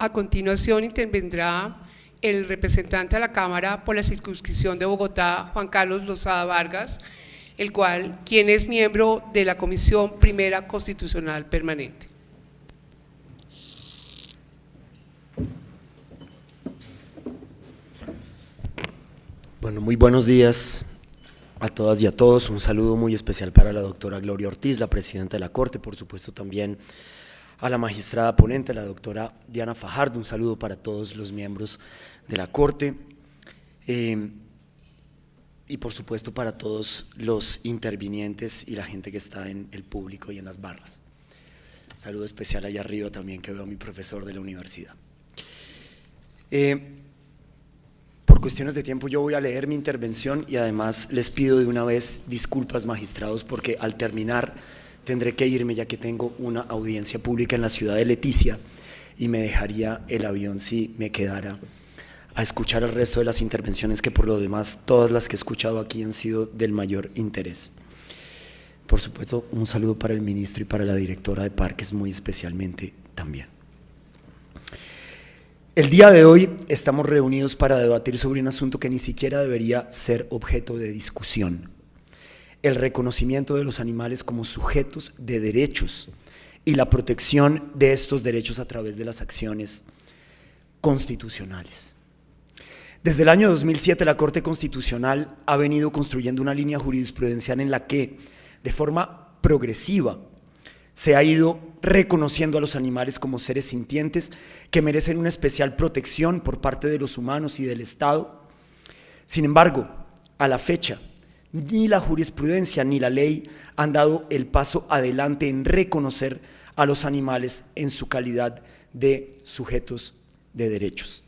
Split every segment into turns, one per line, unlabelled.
A continuación intervendrá el representante a la Cámara por la circunscripción de Bogotá, Juan Carlos Lozada Vargas, quien es miembro de la Comisión Primera Constitucional Permanente.
Bueno, muy buenos días a todas y a todos. Un saludo muy especial para la doctora Gloria Ortiz, la presidenta de la Corte, por supuesto también a la magistrada ponente, la doctora Diana Fajardo. Un saludo para todos los miembros de la Corte y por supuesto para todos los intervinientes y la gente que está en el público y en las barras. Saludo especial allá arriba también, que veo a mi profesor de la universidad. Por cuestiones de tiempo yo voy a leer mi intervención y además les pido de una vez disculpas, magistrados, porque al terminar tendré que irme ya que tengo una audiencia pública en la ciudad de Leticia y me dejaría el avión si me quedara a escuchar el resto de las intervenciones, que por lo demás todas las que he escuchado aquí han sido del mayor interés. Por supuesto, un saludo para el ministro y para la directora de Parques muy especialmente también. El día de hoy estamos reunidos para debatir sobre un asunto que ni siquiera debería ser objeto de discusión: el reconocimiento de los animales como sujetos de derechos y la protección de estos derechos a través de las acciones constitucionales. Desde el año 2007 la Corte Constitucional ha venido construyendo una línea jurisprudencial en la que, de forma progresiva, se ha ido reconociendo a los animales como seres sintientes que merecen una especial protección por parte de los humanos y del Estado. Sin embargo, a la fecha, ni la jurisprudencia ni la ley han dado el paso adelante en reconocer a los animales en su calidad de sujetos de derechos.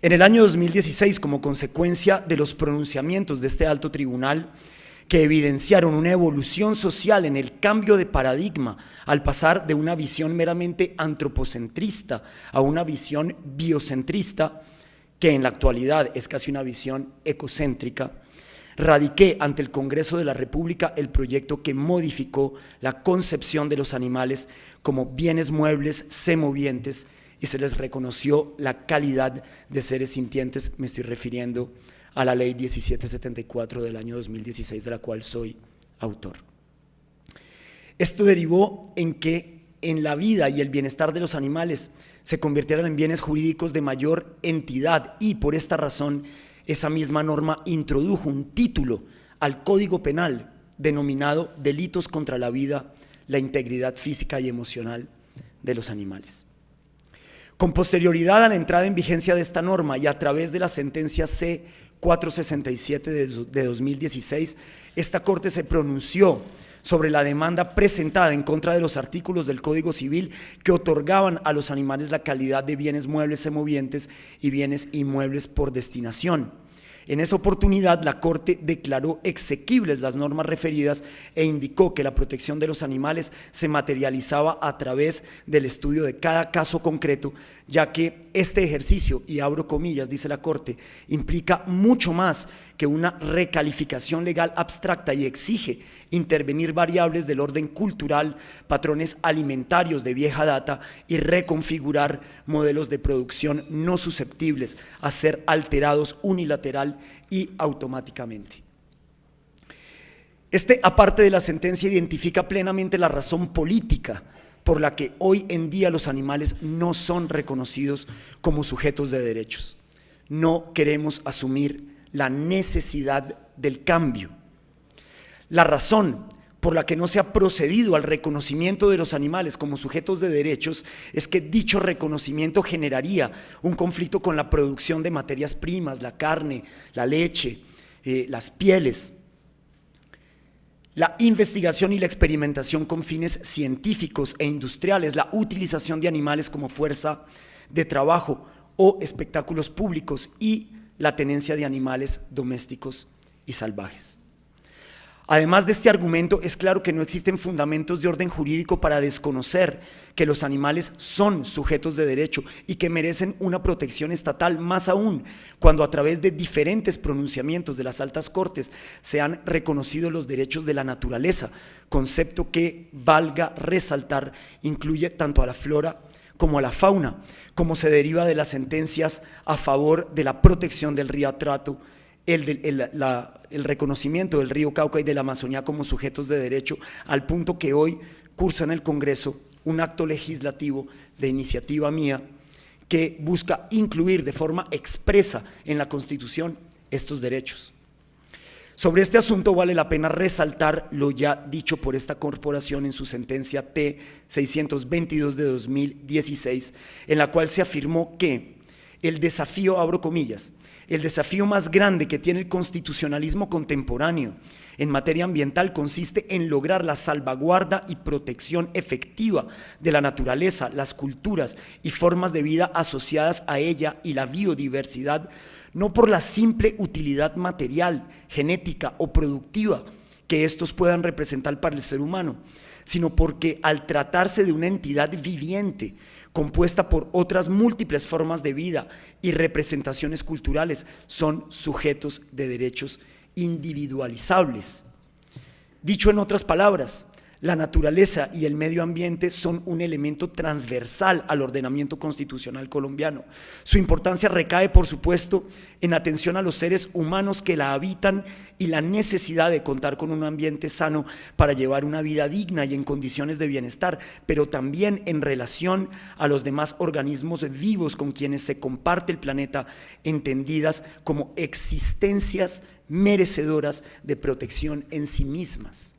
En el año 2016, como consecuencia de los pronunciamientos de este alto tribunal, que evidenciaron una evolución social en el cambio de paradigma al pasar de una visión meramente antropocentrista a una visión biocentrista, que en la actualidad es casi una visión ecocéntrica, radiqué ante el Congreso de la República el proyecto que modificó la concepción de los animales como bienes muebles semovientes y se les reconoció la calidad de seres sintientes. Me estoy refiriendo a la Ley 1774 del año 2016, de la cual soy autor. Esto derivó en que en la vida y el bienestar de los animales se convirtieran en bienes jurídicos de mayor entidad, y por esta razón esa misma norma introdujo un título al Código Penal denominado Delitos contra la vida, la integridad física y emocional de los animales. Con posterioridad a la entrada en vigencia de esta norma y a través de la sentencia C-467 de 2016, esta Corte se pronunció sobre la demanda presentada en contra de los artículos del Código Civil que otorgaban a los animales la calidad de bienes muebles semovientes y bienes inmuebles por destinación. En esa oportunidad, la Corte declaró exequibles las normas referidas e indicó que la protección de los animales se materializaba a través del estudio de cada caso concreto, ya que este ejercicio, y abro comillas, dice la Corte, implica mucho más que una recalificación legal abstracta y exige intervenir variables del orden cultural, patrones alimentarios de vieja data y reconfigurar modelos de producción no susceptibles a ser alterados unilateral y automáticamente. Aparte de la sentencia, identifica plenamente la razón política por la que hoy en día los animales no son reconocidos como sujetos de derechos. No queremos asumir la necesidad del cambio. La razón por la que no se ha procedido al reconocimiento de los animales como sujetos de derechos es que dicho reconocimiento generaría un conflicto con la producción de materias primas, la carne, la leche, las pieles, la investigación y la experimentación con fines científicos e industriales, la utilización de animales como fuerza de trabajo o espectáculos públicos y la tenencia de animales domésticos y salvajes. Además de este argumento, es claro que no existen fundamentos de orden jurídico para desconocer que los animales son sujetos de derecho y que merecen una protección estatal, más aún cuando a través de diferentes pronunciamientos de las altas cortes se han reconocido los derechos de la naturaleza, concepto que, valga resaltar, incluye tanto a la flora como a la fauna, como se deriva de las sentencias a favor de la protección del río Atrato, el reconocimiento del río Cauca y de la Amazonía como sujetos de derecho, al punto que hoy cursa en el Congreso un acto legislativo de iniciativa mía que busca incluir de forma expresa en la Constitución estos derechos. Sobre este asunto vale la pena resaltar lo ya dicho por esta corporación en su sentencia T-622 de 2016, en la cual se afirmó que el desafío, abro comillas, el desafío más grande que tiene el constitucionalismo contemporáneo en materia ambiental consiste en lograr la salvaguarda y protección efectiva de la naturaleza, las culturas y formas de vida asociadas a ella y la biodiversidad, no por la simple utilidad material, genética o productiva que estos puedan representar para el ser humano, sino porque al tratarse de una entidad viviente, compuesta por otras múltiples formas de vida y representaciones culturales, son sujetos de derechos individualizables. Dicho en otras palabras, la naturaleza y el medio ambiente son un elemento transversal al ordenamiento constitucional colombiano. Su importancia recae, por supuesto, en atención a los seres humanos que la habitan y la necesidad de contar con un ambiente sano para llevar una vida digna y en condiciones de bienestar, pero también en relación a los demás organismos vivos con quienes se comparte el planeta, entendidas como existencias merecedoras de protección en sí mismas.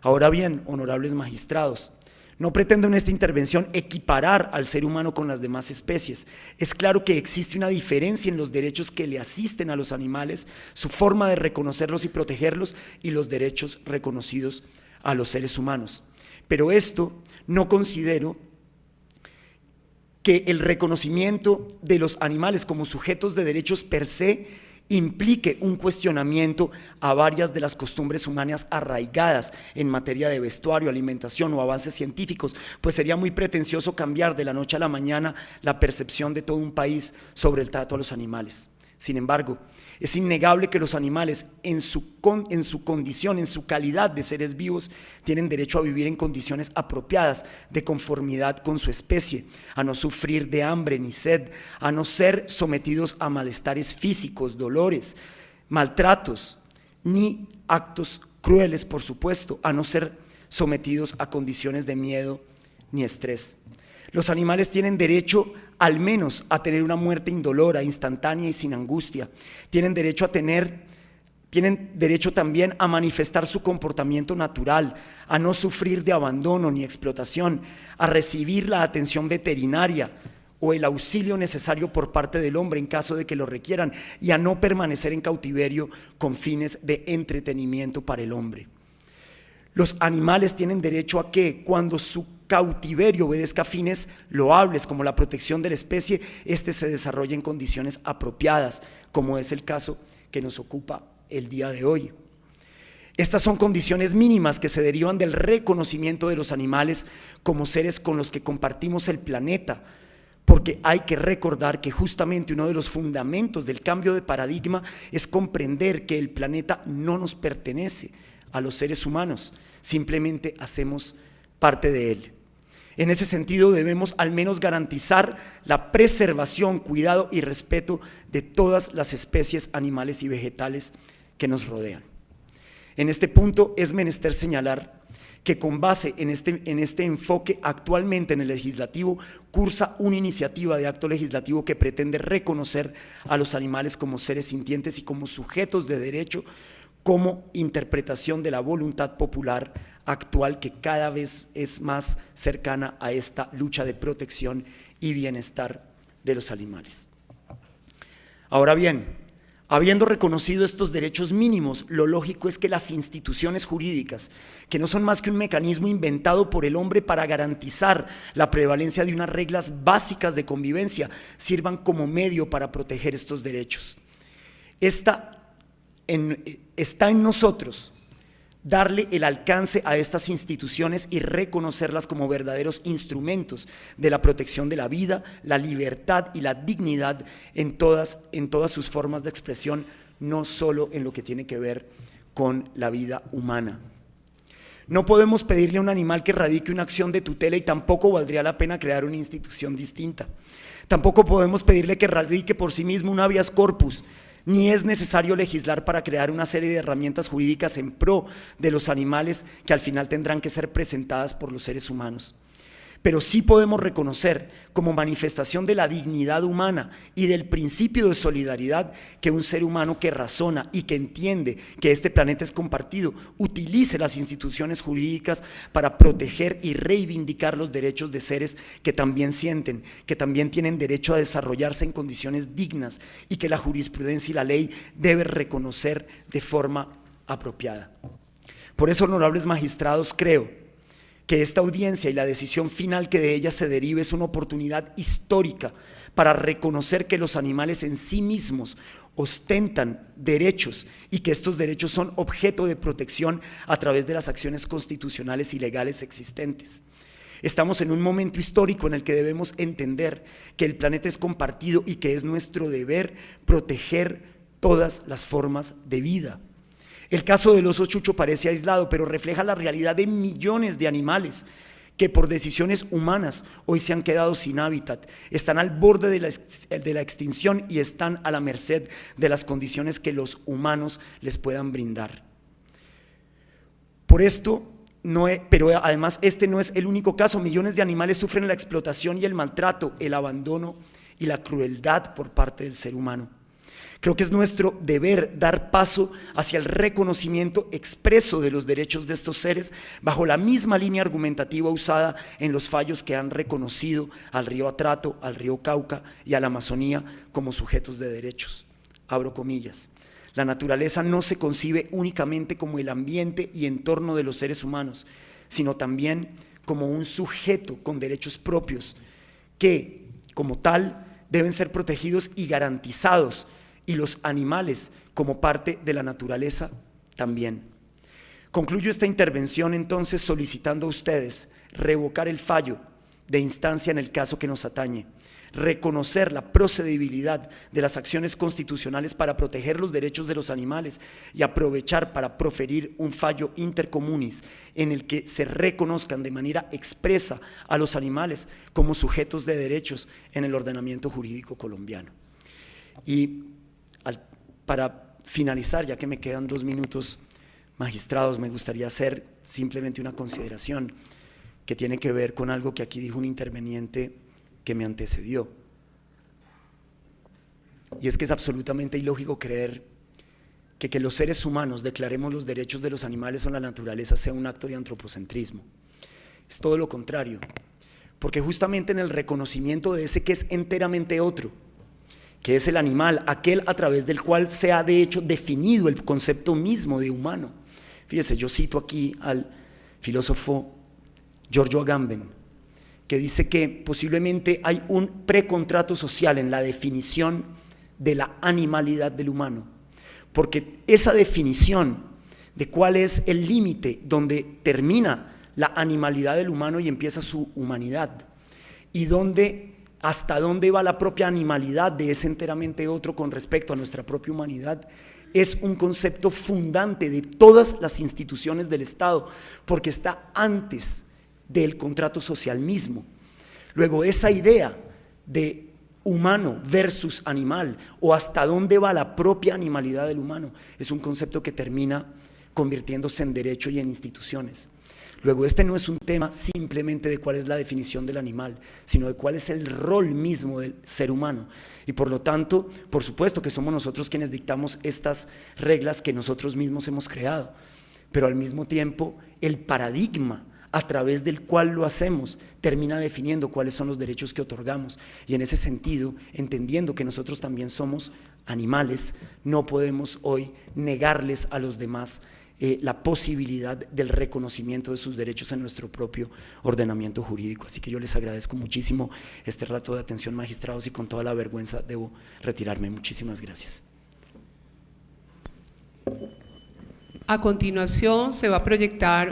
Ahora bien, honorables magistrados, no pretendo en esta intervención equiparar al ser humano con las demás especies. Es claro que existe una diferencia en los derechos que le asisten a los animales, su forma de reconocerlos y protegerlos y los derechos reconocidos a los seres humanos. Pero esto no considero que el reconocimiento de los animales como sujetos de derechos per se implique un cuestionamiento a varias de las costumbres humanas arraigadas en materia de vestuario, alimentación o avances científicos, pues sería muy pretencioso cambiar de la noche a la mañana la percepción de todo un país sobre el trato a los animales. Sin embargo, es innegable que los animales en su condición, en su calidad de seres vivos, tienen derecho a vivir en condiciones apropiadas, de conformidad con su especie, a no sufrir de hambre ni sed, a no ser sometidos a malestares físicos, dolores, maltratos, ni actos crueles, por supuesto, a no ser sometidos a condiciones de miedo ni estrés. Los animales tienen derecho al menos a tener una muerte indolora, instantánea y sin angustia. Tienen derecho también a manifestar su comportamiento natural, a no sufrir de abandono ni explotación, a recibir la atención veterinaria o el auxilio necesario por parte del hombre en caso de que lo requieran, y a no permanecer en cautiverio con fines de entretenimiento para el hombre. Los animales tienen derecho a que, cuando su cautiverio obedezca a fines loables como la protección de la especie, éste se desarrolle en condiciones apropiadas, como es el caso que nos ocupa el día de hoy. Estas son condiciones mínimas que se derivan del reconocimiento de los animales como seres con los que compartimos el planeta, porque hay que recordar que justamente uno de los fundamentos del cambio de paradigma es comprender que el planeta no nos pertenece a los seres humanos, simplemente hacemos parte de él. En ese sentido, debemos al menos garantizar la preservación, cuidado y respeto de todas las especies animales y vegetales que nos rodean. En este punto es menester señalar que con base en este enfoque, actualmente en el legislativo cursa una iniciativa de acto legislativo que pretende reconocer a los animales como seres sintientes y como sujetos de derecho, como interpretación de la voluntad popular actual, que cada vez es más cercana a esta lucha de protección y bienestar de los animales. Ahora bien, habiendo reconocido estos derechos mínimos, lo lógico es que las instituciones jurídicas, que no son más que un mecanismo inventado por el hombre para garantizar la prevalencia de unas reglas básicas de convivencia, sirvan como medio para proteger estos derechos. Está en nosotros darle el alcance a estas instituciones y reconocerlas como verdaderos instrumentos de la protección de la vida, la libertad y la dignidad en todas sus formas de expresión, no solo en lo que tiene que ver con la vida humana. No podemos pedirle a un animal que radique una acción de tutela y tampoco valdría la pena crear una institución distinta. Tampoco podemos pedirle que radique por sí mismo un habeas corpus, ni es necesario legislar para crear una serie de herramientas jurídicas en pro de los animales que al final tendrán que ser presentadas por los seres humanos. Pero sí podemos reconocer como manifestación de la dignidad humana y del principio de solidaridad que un ser humano que razona y que entiende que este planeta es compartido utilice las instituciones jurídicas para proteger y reivindicar los derechos de seres que también sienten, que también tienen derecho a desarrollarse en condiciones dignas y que la jurisprudencia y la ley deben reconocer de forma apropiada. Por eso, honorables magistrados, creo que esta audiencia y la decisión final que de ella se derive es una oportunidad histórica para reconocer que los animales en sí mismos ostentan derechos y que estos derechos son objeto de protección a través de las acciones constitucionales y legales existentes. Estamos en un momento histórico en el que debemos entender que el planeta es compartido y que es nuestro deber proteger todas las formas de vida. El caso del oso Chucho parece aislado, pero refleja la realidad de millones de animales que por decisiones humanas hoy se han quedado sin hábitat, están al borde de la extinción y están a la merced de las condiciones que los humanos les puedan brindar. Por esto, pero además este no es el único caso, millones de animales sufren la explotación y el maltrato, el abandono y la crueldad por parte del ser humano. Creo que es nuestro deber dar paso hacia el reconocimiento expreso de los derechos de estos seres bajo la misma línea argumentativa usada en los fallos que han reconocido al río Atrato, al río Cauca y a la Amazonía como sujetos de derechos. Abro comillas. La naturaleza no se concibe únicamente como el ambiente y entorno de los seres humanos, sino también como un sujeto con derechos propios que, como tal, deben ser protegidos y garantizados, y los animales como parte de la naturaleza también. Concluyo esta intervención entonces solicitando a ustedes revocar el fallo de instancia en el caso que nos atañe, reconocer la procedibilidad de las acciones constitucionales para proteger los derechos de los animales y aprovechar para proferir un fallo intercommunis en el que se reconozcan de manera expresa a los animales como sujetos de derechos en el ordenamiento jurídico colombiano. Y para finalizar, ya que me quedan 2 minutos, magistrados, me gustaría hacer simplemente una consideración que tiene que ver con algo que aquí dijo un interveniente que me antecedió. Y es que es absolutamente ilógico creer que los seres humanos declaremos los derechos de los animales o la naturaleza sea un acto de antropocentrismo. Es todo lo contrario, porque justamente en el reconocimiento de ese que es enteramente otro, que es el animal, aquel a través del cual se ha de hecho definido el concepto mismo de humano. Fíjese, yo cito aquí al filósofo Giorgio Agamben, que dice que posiblemente hay un precontrato social en la definición de la animalidad del humano, porque esa definición de cuál es el límite donde termina la animalidad del humano y empieza su humanidad, y hasta dónde va la propia animalidad de ese enteramente otro con respecto a nuestra propia humanidad, es un concepto fundante de todas las instituciones del Estado, porque está antes del contrato social mismo. Luego, esa idea de humano versus animal, o hasta dónde va la propia animalidad del humano, es un concepto que termina convirtiéndose en derecho y en instituciones. Luego, este no es un tema simplemente de cuál es la definición del animal, sino de cuál es el rol mismo del ser humano. Y por lo tanto, por supuesto que somos nosotros quienes dictamos estas reglas que nosotros mismos hemos creado, pero al mismo tiempo el paradigma a través del cual lo hacemos termina definiendo cuáles son los derechos que otorgamos. Y en ese sentido, entendiendo que nosotros también somos animales, no podemos hoy negarles a los demás la posibilidad del reconocimiento de sus derechos en nuestro propio ordenamiento jurídico. Así que yo les agradezco muchísimo este rato de atención, magistrados, y con toda la vergüenza debo retirarme. Muchísimas gracias.
A continuación se va a proyectar